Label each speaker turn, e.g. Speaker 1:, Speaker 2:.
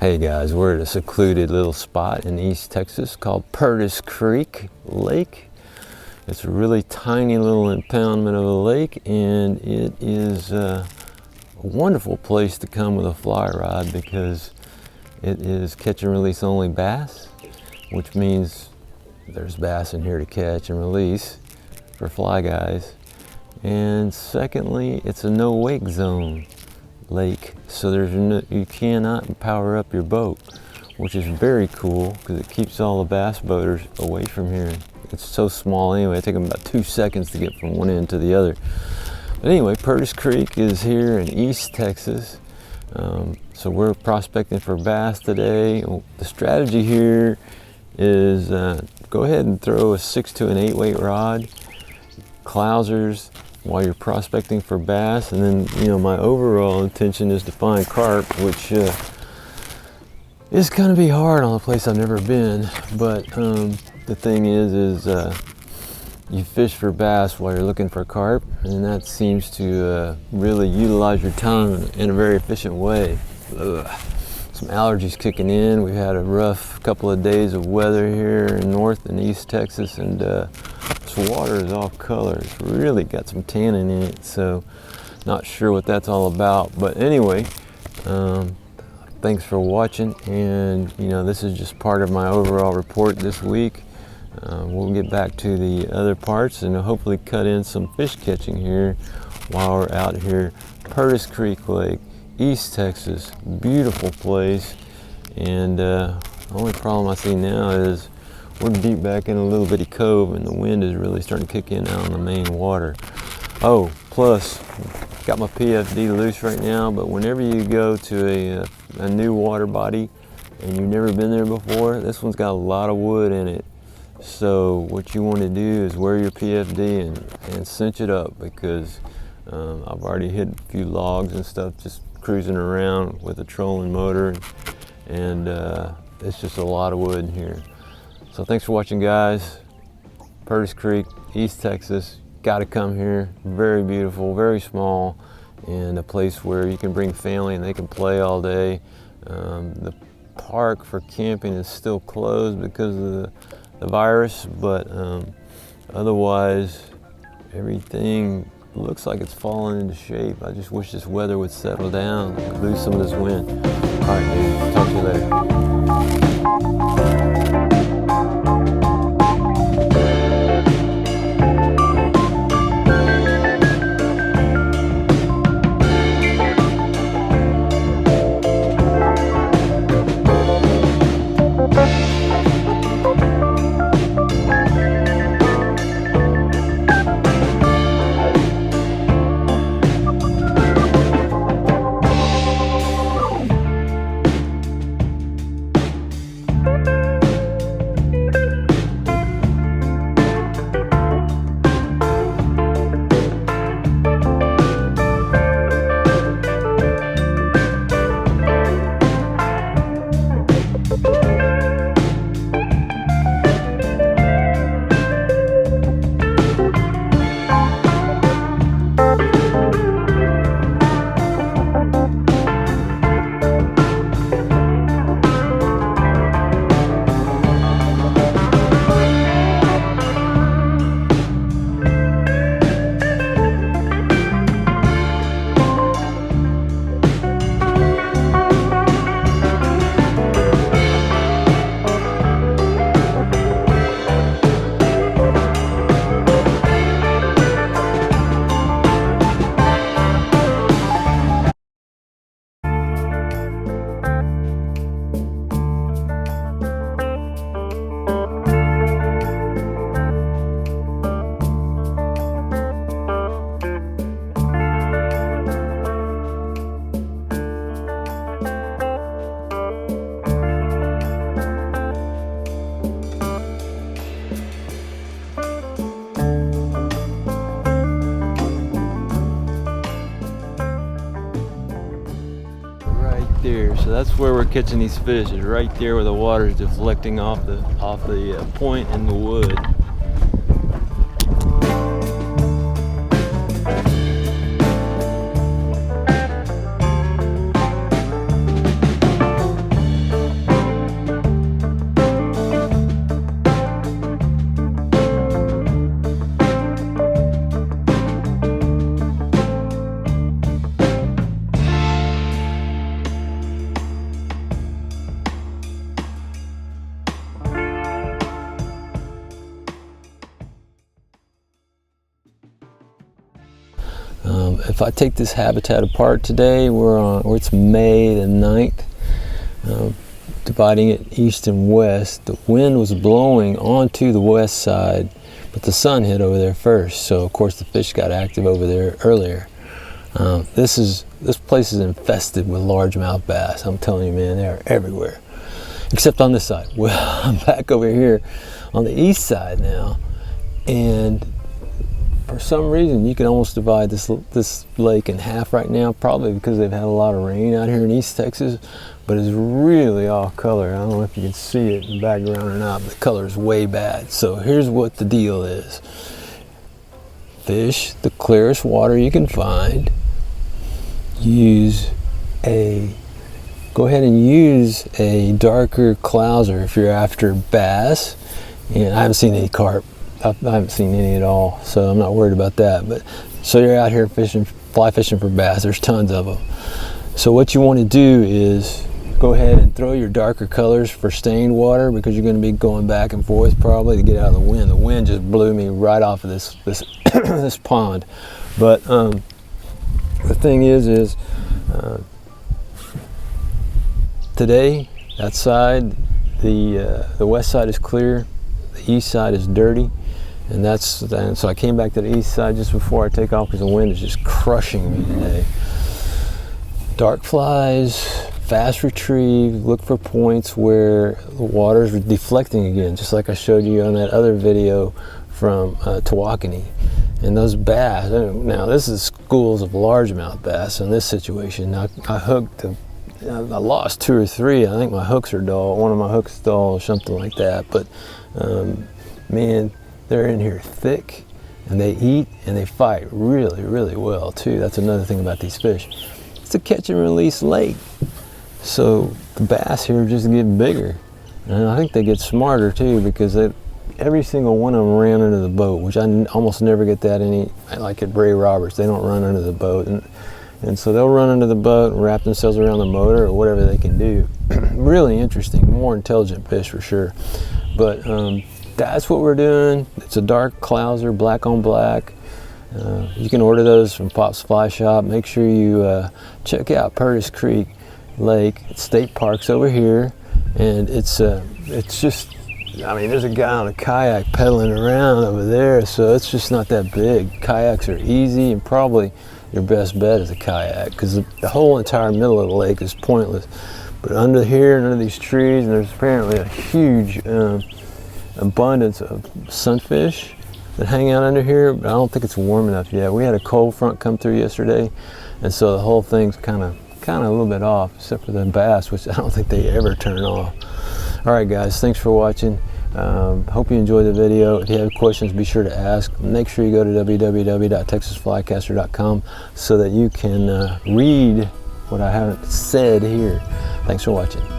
Speaker 1: Hey guys, we're at a secluded little spot in East Texas called Purtis Creek Lake. It's a really tiny little impoundment of a lake, and it is a wonderful place to come with a fly rod because it is catch and release only bass, which means there's bass in here to catch and release for fly guys. And secondly, it's a no wake zone lake, so you cannot power up your boat, which is very cool because it keeps all the bass boaters away from here. It's so small anyway, it takes them about 2 seconds to get from one end to the other. But anyway, Purtis Creek is here in East Texas, so we're prospecting for bass today. The strategy here is go ahead and throw a 6 to an 8 weight rod, clousers, while you're prospecting for bass. And then, my overall intention is to find carp, which is going to be hard on a place I've never been. But the thing is you fish for bass while you're looking for carp, and that seems to really utilize your time in a very efficient way. Some allergies kicking in. We've had a rough couple of days of weather here in North and East Texas, and this water is off color. It's really got some tannin in it, so not sure what that's all about. But anyway, thanks for watching, and this is just part of my overall report this week. We'll get back to the other parts and hopefully cut in some fish catching here while we're out here. Purtis Creek Lake, East Texas, beautiful place. And the only problem I see now is we're deep back in a little bitty cove, and the wind is really starting to kick in out on the main water. Oh, plus, got my PFD loose right now, but whenever you go to a new water body and you've never been there before, this one's got a lot of wood in it. So what you want to do is wear your PFD and cinch it up, because I've already hit a few logs and stuff just cruising around with a trolling motor, and it's just a lot of wood in here. So thanks for watching, guys. Purtis Creek, East Texas, got to come here. Very beautiful, very small, and a place where you can bring family and they can play all day. The park for camping is still closed because of the virus, but otherwise everything looks like it's falling into shape. I just wish this weather would settle down, lose some of this wind. All right, dude, talk to you later. There, so that's where we're catching these fish, is right there where the water is deflecting off the point in the wood. if I take this habitat apart today, it's May the 9th, dividing it east and west. The wind was blowing onto the west side, but the sun hit over there first, so of course the fish got active over there earlier. This place is infested with largemouth bass. I'm telling you, man, they are everywhere, except on this side. Well, I'm back over here on the east side now, and for some reason you can almost divide this lake in half right now, probably because they've had a lot of rain out here in East Texas, but it's really off color. I don't know if you can see it in the background or not, but the color is way bad. So here's what the deal is. Fish the clearest water you can find. Go ahead and use a darker clouser if you're after bass. And I haven't seen any carp. I haven't seen any at all, so I'm not worried about that. But so you're out here fishing, fly fishing for bass. There's tons of them. So what you want to do is go ahead and throw your darker colors for stained water, because you're going to be going back and forth probably to get out of the wind. The wind just blew me right off of this this pond. But the thing is today that side, the west side is clear, the east side is dirty. And so I came back to the east side just before I take off because the wind is just crushing me today. Dark flies, fast retrieve, look for points where the water is deflecting again, just like I showed you on that other video from Tawakoni. And those bass, now this is schools of largemouth bass in this situation. Now, I lost 2 or 3. I think my hooks are dull. One of my hooks is dull or something like that. But man, they're in here thick, and they eat and they fight really, really well too. That's another thing about these fish. It's a catch and release lake, so the bass here just get bigger, and I think they get smarter too, because every single one of them ran under the boat, which I almost never get that like at Bray Roberts. They don't run under the boat, and so they'll run under the boat and wrap themselves around the motor or whatever they can do. Really interesting, more intelligent fish for sure. But that's what we're doing. It's a dark clouser, black on black. You can order those from Pop's Fly Shop. Make sure you check out Purtis Creek Lake. State Park's over here, and it's just, I mean, there's a guy on a kayak pedaling around over there, so it's just not that big. Kayaks are easy, and probably your best bet is a kayak, because the whole entire middle of the lake is pointless. But under here and under these trees, and there's apparently a huge abundance of sunfish that hang out under here, but I don't think it's warm enough yet. We had a cold front come through yesterday, and so the whole thing's kind of a little bit off, except for the bass, which I don't think they ever turn off. All right, guys, thanks for watching. Hope you enjoyed the video. If you have questions, be sure to ask. Make sure you go to www.texasflycaster.com so that you can read what I haven't said here. Thanks for watching.